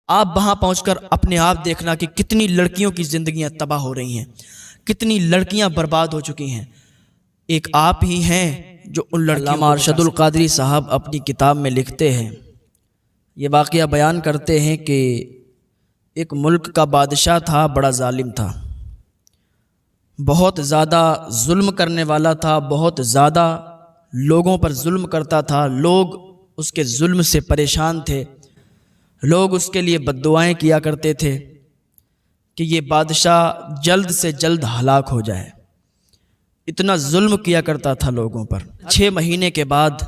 آپ وہاں پہنچ کر اپنے آپ دیکھنا کہ کتنی لڑکیوں کی زندگیاں تباہ ہو رہی ہیں، کتنی لڑکیاں برباد ہو چکی ہیں۔ ایک آپ ہی ہیں جو ان لڑکیوں علامہ ارشد القادری صاحب اپنی کتاب میں لکھتے ہیں، یہ واقعہ بیان کرتے ہیں کہ ایک ملک کا بادشاہ تھا، بڑا ظالم تھا، بہت زیادہ ظلم کرنے والا تھا، بہت زیادہ لوگوں پر ظلم کرتا تھا، لوگ اس کے ظلم سے پریشان تھے، لوگ اس کے لیے بد دعائیں کیا کرتے تھے کہ یہ بادشاہ جلد سے جلد ہلاک ہو جائے۔ اتنا ظلم کیا کرتا تھا لوگوں پر۔ 6 مہینے کے بعد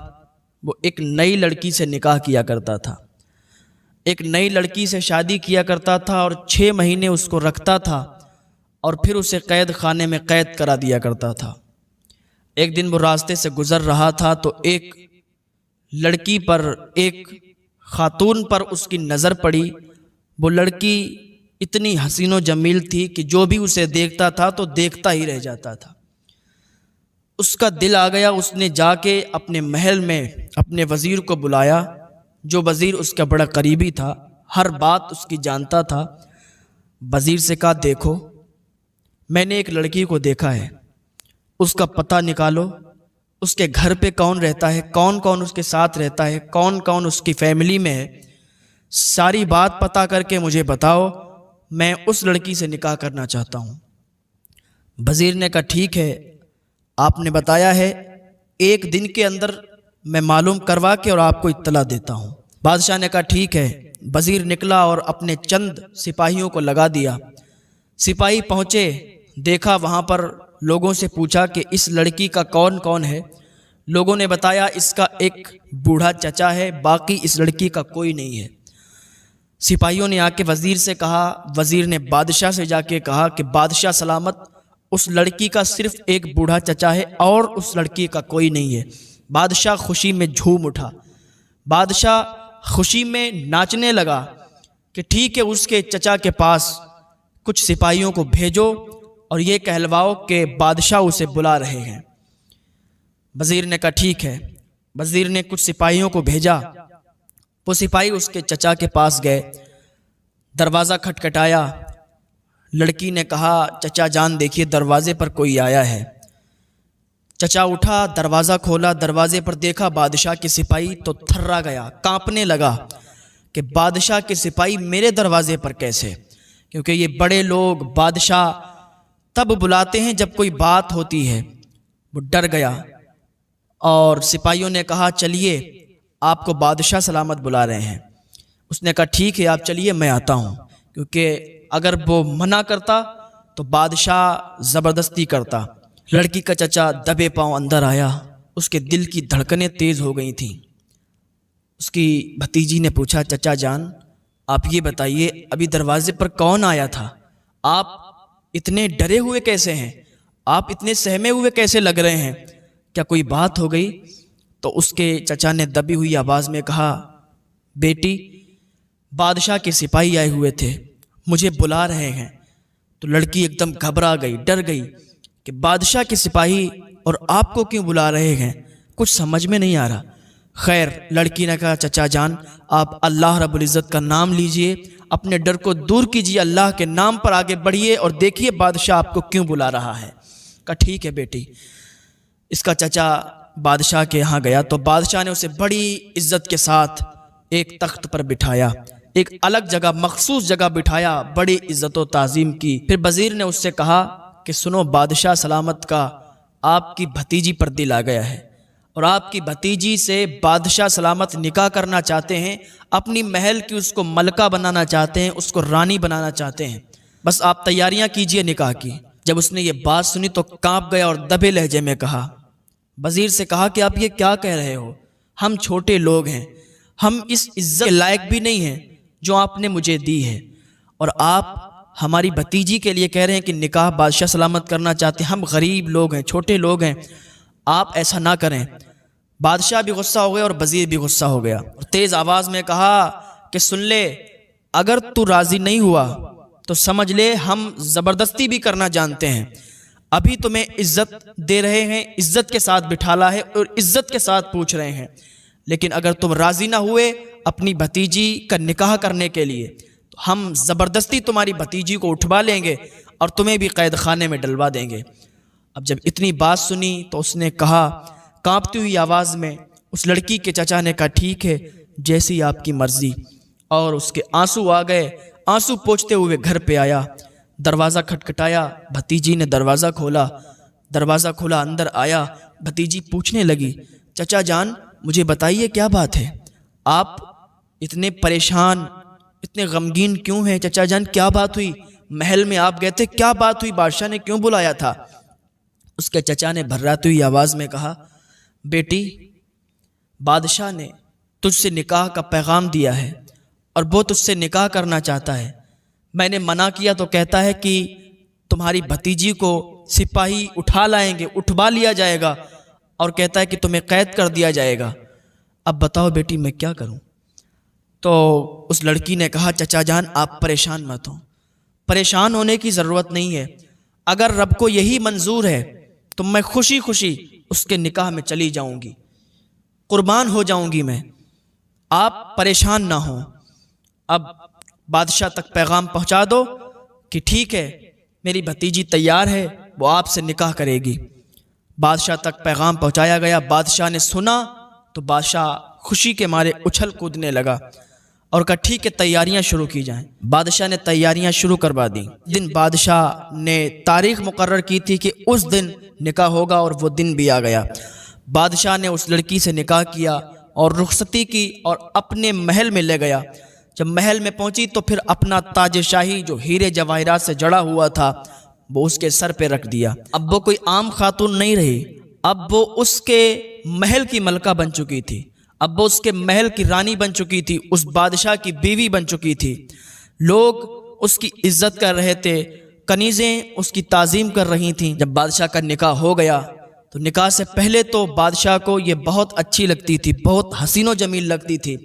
وہ ایک نئی لڑکی سے نکاح کیا کرتا تھا، ایک نئی لڑکی سے شادی کیا کرتا تھا اور 6 مہینے اس کو رکھتا تھا اور پھر اسے قید خانے میں قید کرا دیا کرتا تھا۔ ایک دن وہ راستے سے گزر رہا تھا تو ایک لڑکی پر، ایک خاتون پر اس کی نظر پڑی۔ وہ لڑکی اتنی حسین و جمیل تھی کہ جو بھی اسے دیکھتا تھا تو دیکھتا ہی رہ جاتا تھا۔ اس کا دل آ گیا، اس نے جا کے اپنے محل میں اپنے وزیر کو بلایا، جو وزیر اس کا بڑا قریبی تھا، ہر بات اس کی جانتا تھا۔ وزیر سے کہا دیکھو میں نے ایک لڑکی کو دیکھا ہے، اس کا پتہ نکالو، اس کے گھر پہ کون رہتا ہے، کون کون اس کے ساتھ رہتا ہے، کون کون اس کی فیملی میں ہے، ساری بات پتہ کر کے مجھے بتاؤ، میں اس لڑکی سے نکاح کرنا چاہتا ہوں۔ وزیر نے کہا ٹھیک ہے، آپ نے بتایا ہے، 1 دن کے اندر میں معلوم کروا کے اور آپ کو اطلاع دیتا ہوں۔ بادشاہ نے کہا ٹھیک ہے۔ وزیر نکلا اور اپنے چند سپاہیوں کو لگا دیا۔ سپاہی پہنچے، دیکھا وہاں پر، لوگوں سے پوچھا کہ اس لڑکی کا کون کون ہے۔ لوگوں نے بتایا اس کا ایک بوڑھا چچا ہے، باقی اس لڑکی کا کوئی نہیں ہے۔ سپاہیوں نے آ کے وزیر سے کہا، وزیر نے بادشاہ سے جا کے کہا کہ بادشاہ سلامت، اس لڑکی کا صرف ایک بوڑھا چچا ہے اور اس لڑکی کا کوئی نہیں ہے۔ بادشاہ خوشی میں جھوم اٹھا، بادشاہ خوشی میں ناچنے لگا کہ ٹھیک ہے، اس کے چچا کے پاس کچھ سپاہیوں کو بھیجو اور یہ کہلواؤ کہ بادشاہ اسے بلا رہے ہیں۔ وزیر نے کہا ٹھیک ہے۔ وزیر نے کچھ سپاہیوں کو بھیجا، وہ سپاہی اس کے چچا کے پاس گئے، دروازہ کھٹکھٹایا۔ لڑکی نے کہا چچا جان دیکھیے دروازے پر کوئی آیا ہے۔ چچا اٹھا، دروازہ کھولا، دروازے پر دیکھا بادشاہ کے سپاہی، تو تھرا گیا، کانپنے لگا کہ بادشاہ کے سپاہی میرے دروازے پر کیسے؟ کیونکہ یہ بڑے لوگ بادشاہ تب بلاتے ہیں جب کوئی بات ہوتی ہے۔ وہ ڈر گیا اور سپاہیوں نے کہا چلیے آپ کو بادشاہ سلامت بلا رہے ہیں۔ اس نے کہا ٹھیک ہے آپ چلیے، میں آتا ہوں، کیونکہ اگر وہ منع کرتا تو بادشاہ زبردستی کرتا۔ لڑکی کا چچا دبے پاؤں اندر آیا، اس کے دل کی دھڑکنیں تیز ہو گئی تھیں۔ اس کی بھتیجی نے پوچھا چچا جان آپ یہ بتائیے ابھی دروازے پر کون آیا تھا؟ آپ اتنے ڈرے ہوئے کیسے ہیں؟ آپ اتنے سہمے ہوئے کیسے لگ رہے ہیں؟ کیا کوئی بات ہو گئی؟ تو اس کے چچا نے دبی ہوئی آواز میں کہا بیٹی بادشاہ کے سپاہی آئے ہوئے تھے، مجھے بلا رہے ہیں۔ تو لڑکی ایک دم گھبرا گئی، ڈر گئی کہ بادشاہ کے سپاہی اور آپ کو کیوں بلا رہے ہیں، کچھ سمجھ میں نہیں آ رہا۔ خیر لڑکی نے کہا چچا جان آپ اللہ رب العزت کا نام لیجئے، اپنے ڈر کو دور کیجئے، اللہ کے نام پر آگے بڑھیے اور دیکھیے بادشاہ آپ کو کیوں بلا رہا ہے۔ کہا ٹھیک ہے بیٹی۔ اس کا چچا بادشاہ کے یہاں گیا تو بادشاہ نے اسے بڑی عزت کے ساتھ ایک تخت پر بٹھایا، ایک الگ جگہ، مخصوص جگہ بٹھایا، بڑی عزت و تعظیم کی۔ پھر وزیر نے اس سے کہا کہ سنو بادشاہ سلامت کا آپ کی بھتیجی پر دل آ گیا ہے اور آپ کی بھتیجی سے بادشاہ سلامت نکاح کرنا چاہتے ہیں، اپنی محل کی اس کو ملکہ بنانا چاہتے ہیں، اس کو رانی بنانا چاہتے ہیں، بس آپ تیاریاں کیجئے نکاح کی۔ جب اس نے یہ بات سنی تو کانپ گیا اور دبے لہجے میں کہا، وزیر سے کہا کہ آپ یہ کیا کہہ رہے ہو، ہم چھوٹے لوگ ہیں، ہم اس عزت کے لائق بھی نہیں ہیں جو آپ نے مجھے دی ہے، اور آپ ہماری بھتیجی کے لیے کہہ رہے ہیں کہ نکاح بادشاہ سلامت کرنا چاہتے ہیں، ہم غریب لوگ ہیں، چھوٹے لوگ ہیں، آپ ایسا نہ کریں۔ بادشاہ بھی غصہ ہو گیا اور وزیر بھی غصہ ہو گیا اور تیز آواز میں کہا کہ سن لے، اگر تو راضی نہیں ہوا تو سمجھ لے ہم زبردستی بھی کرنا جانتے ہیں، ابھی تمہیں عزت دے رہے ہیں، عزت کے ساتھ بٹھالا ہے اور عزت کے ساتھ پوچھ رہے ہیں، لیکن اگر تم راضی نہ ہوئے اپنی بھتیجی کا نکاح کرنے کے لیے تو ہم زبردستی تمہاری بھتیجی کو اٹھوا لیں گے اور تمہیں بھی قید خانے میں ڈلوا دیں گے۔ اب جب اتنی بات سنی تو اس نے کہا کانپتی ہوئی آواز میں، اس لڑکی کے چچا نے کہا ٹھیک ہے جیسی آپ کی مرضی، اور اس کے آنسو آ گئے۔ آنسو پوچھتے ہوئے گھر پہ آیا، دروازہ کھٹکھٹایا، بھتیجی نے دروازہ کھولا، اندر آیا۔ بھتیجی پوچھنے لگی چچا جان مجھے بتائیے کیا بات ہے، آپ اتنے پریشان اتنے غمگین کیوں ہیں؟ چچا جان کیا بات ہوئی؟ محل میں آپ گئے تھے، کیا بات ہوئی؟ بادشاہ نے کیوں بلایا تھا؟ اس کے چچا نے بھرراتی ہوئی آواز میں کہا بیٹی بادشاہ نے تجھ سے نکاح کا پیغام دیا ہے اور وہ تجھ سے نکاح کرنا چاہتا ہے۔ میں نے منع کیا تو کہتا ہے کہ تمہاری بھتیجی کو سپاہی اٹھا لائیں گے، اٹھوا لیا جائے گا، اور کہتا ہے کہ تمہیں قید کر دیا جائے گا۔ اب بتاؤ بیٹی میں کیا کروں؟ تو اس لڑکی نے کہا چچا جان آپ پریشان مت ہوں، پریشان ہونے کی ضرورت نہیں ہے، اگر رب کو یہی منظور ہے تو میں خوشی خوشی اس کے نکاح میں چلی جاؤں گی، قربان ہو جاؤں گی میں، آپ پریشان نہ ہوں۔ اب بادشاہ تک پیغام پہنچا دو کہ ٹھیک ہے میری بھتیجی تیار ہے، وہ آپ سے نکاح کرے گی۔ بادشاہ تک پیغام پہنچایا گیا، بادشاہ نے سنا تو بادشاہ خوشی کے مارے اچھل کودنے لگا اور کہا ٹھیک ہے تیاریاں شروع کی جائیں۔ بادشاہ نے تیاریاں شروع کروا دیں۔ دن بادشاہ نے تاریخ مقرر کی تھی کہ اس دن نکاح ہوگا، اور وہ دن بھی آ گیا۔ بادشاہ نے اس لڑکی سے نکاح کیا اور رخصتی کی اور اپنے محل میں لے گیا۔ جب محل میں پہنچی تو پھر اپنا تاج شاہی جو ہیرے جواہرات سے جڑا ہوا تھا وہ اس کے سر پہ رکھ دیا۔ اب وہ کوئی عام خاتون نہیں رہی، اب وہ اس کے محل کی ملکہ بن چکی تھی، اب وہ اس کے محل کی رانی بن چکی تھی، اس بادشاہ کی بیوی بن چکی تھی۔ لوگ اس کی عزت کر رہے تھے، کنیزیں اس کی تعظیم کر رہی تھیں۔ جب بادشاہ کا نکاح ہو گیا تو نکاح سے پہلے تو بادشاہ کو یہ بہت اچھی لگتی تھی، بہت حسین و جمیل لگتی تھی،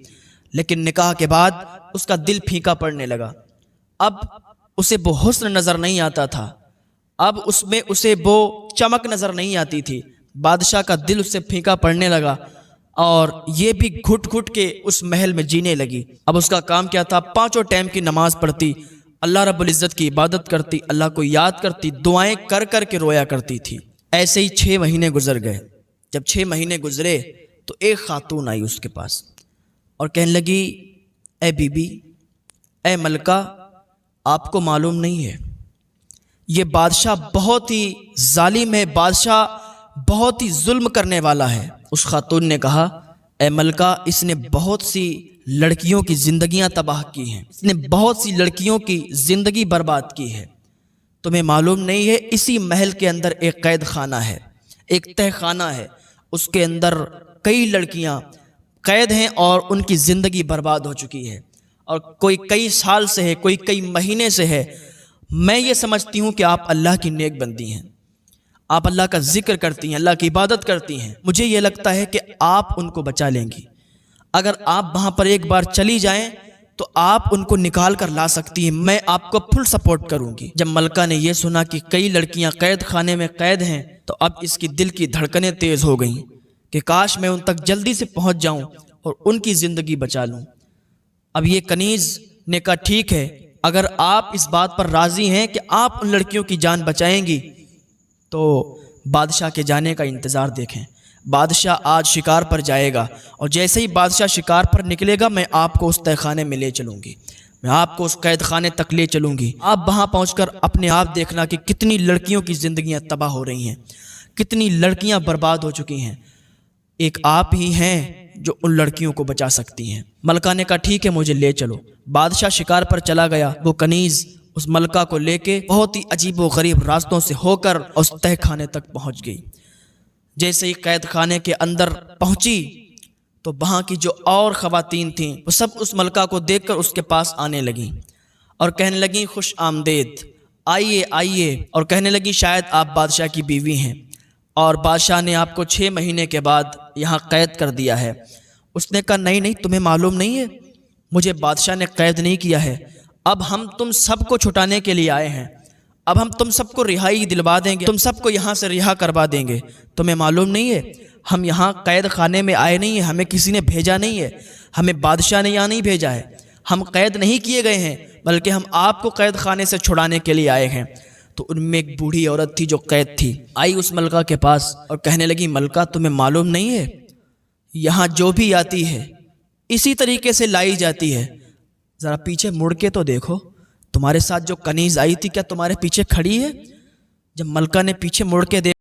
لیکن نکاح کے بعد اس کا دل پھیکا پڑنے لگا۔ اب اسے وہ حسن نظر نہیں آتا تھا، اب اس میں اسے وہ چمک نظر نہیں آتی تھی۔ بادشاہ کا دل اس سے پھیکا پڑنے لگا اور یہ بھی گھٹ گھٹ کے اس محل میں جینے لگی۔ اب اس کا کام کیا تھا؟ 5 ٹائم کی نماز پڑھتی، اللہ رب العزت کی عبادت کرتی، اللہ کو یاد کرتی، دعائیں کر کر کے رویا کرتی تھی۔ ایسے ہی 6 مہینے گزر گئے۔ جب 6 مہینے گزرے تو ایک خاتون آئی اس کے پاس اور کہنے لگی اے بی بی، اے ملکہ، آپ کو معلوم نہیں ہے یہ بادشاہ بہت ہی ظالم ہے، بادشاہ بہت ہی ظلم کرنے والا ہے۔ اس خاتون نے کہا اے ملکہ، اس نے بہت سی لڑکیوں کی زندگیاں تباہ کی ہیں، اس نے بہت سی لڑکیوں کی زندگی برباد کی ہے، تمہیں معلوم نہیں ہے اسی محل کے اندر ایک قید خانہ ہے، ایک تہ خانہ ہے، اس کے اندر کئی لڑکیاں قید ہیں اور ان کی زندگی برباد ہو چکی ہے، اور کوئی کئی سال سے ہے، کوئی کئی مہینے سے ہے۔ میں یہ سمجھتی ہوں کہ آپ اللہ کی نیک بندی ہیں، آپ اللہ کا ذکر کرتی ہیں، اللہ کی عبادت کرتی ہیں، مجھے یہ لگتا ہے کہ آپ ان کو بچا لیں گی۔ اگر آپ وہاں پر ایک بار چلی جائیں تو آپ ان کو نکال کر لا سکتی ہیں، میں آپ کو فل سپورٹ کروں گی۔ جب ملکہ نے یہ سنا کہ کئی لڑکیاں قید خانے میں قید ہیں تو اب اس کی دل کی دھڑکنیں تیز ہو گئیں کہ کاش میں ان تک جلدی سے پہنچ جاؤں اور ان کی زندگی بچا لوں۔ اب یہ کنیز نے کہا ٹھیک ہے، اگر آپ اس بات پر راضی ہیں کہ آپ ان لڑکیوں کی جان بچائیں گی تو بادشاہ کے جانے کا انتظار دیکھیں۔ بادشاہ آج شکار پر جائے گا اور جیسے ہی بادشاہ شکار پر نکلے گا میں آپ کو اس تہ خانے میں لے چلوں گی، میں آپ کو اس قید خانے تک لے چلوں گی۔ آپ وہاں پہنچ کر اپنے آپ دیکھنا کہ کتنی لڑکیوں کی زندگیاں تباہ ہو رہی ہیں، کتنی لڑکیاں برباد ہو چکی ہیں، ایک آپ ہی ہیں جو ان لڑکیوں کو بچا سکتی ہیں۔ ملکہ نے کہا ٹھیک ہے مجھے لے چلو۔ بادشاہ شکار پر چلا گیا، وہ کنیز اس ملکہ کو لے کے بہت ہی عجیب و غریب راستوں سے ہو کر اس تہ خانے تک پہنچ گئی۔ جیسے ہی قید خانے کے اندر پہنچی تو وہاں کی جو اور خواتین تھیں وہ سب اس ملکہ کو دیکھ کر اس کے پاس آنے لگیں اور کہنے لگیں خوش آمدید، آئیے آئیے، اور کہنے لگیں شاید آپ بادشاہ کی بیوی ہیں اور بادشاہ نے آپ کو 6 مہینے کے بعد یہاں قید کر دیا ہے۔ اس نے کہا نہیں، تمہیں معلوم نہیں ہے، مجھے بادشاہ نے قید نہیں کیا ہے، اب ہم تم سب کو چھٹانے کے لیے آئے ہیں، اب ہم تم سب کو رہائی دلوا دیں گے، تم سب کو یہاں سے رہا کروا دیں گے۔ تمہیں معلوم نہیں ہے ہم یہاں قید خانے میں آئے نہیں ہیں، ہمیں کسی نے بھیجا نہیں ہے، ہمیں بادشاہ نے یہاں نہیں بھیجا ہے، ہم قید نہیں کیے گئے ہیں بلکہ ہم آپ کو قید خانے سے چھڑانے کے لیے آئے ہیں۔ تو ان میں ایک بوڑھی عورت تھی جو قید تھی، آئی اس ملکہ کے پاس اور کہنے لگی ملکہ تمہیں معلوم نہیں ہے یہاں جو بھی آتی ہے اسی طریقے سے لائی جاتی ہے، ذرا پیچھے مڑ کے تو دیکھو تمہارے ساتھ جو کنیز آئی تھی کیا تمہارے پیچھے کھڑی ہے؟ جب ملکہ نے پیچھے مڑ کے دیکھا